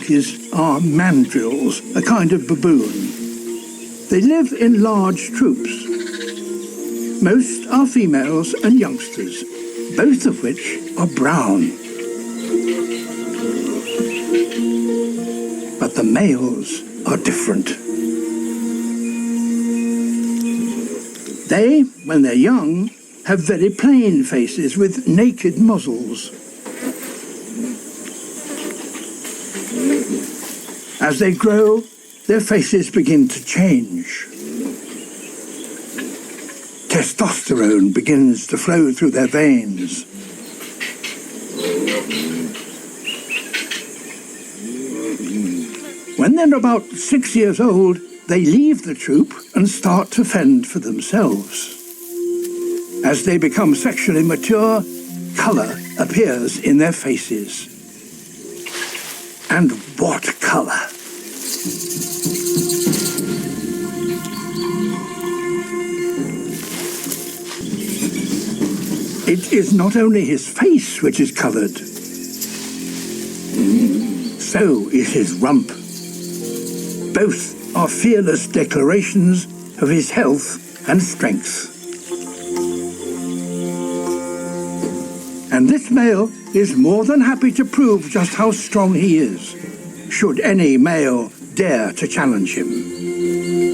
monkeys are mandrills, a kind of baboon. They live in large troops. Most are females and youngsters, both of which are brown. But the males are different. They, when they're young, have very plain faces with naked muzzles. As they grow, their faces begin to change. Testosterone begins to flow through their veins. When they're about 6 years old, they leave the troop and start to fend for themselves. As they become sexually mature, colour appears in their faces. And what colour! It is not only his face which is coloured. So is his rump. Both are fearless declarations of his health and strength. And this male is more than happy to prove just how strong he is, should any male dare to challenge him.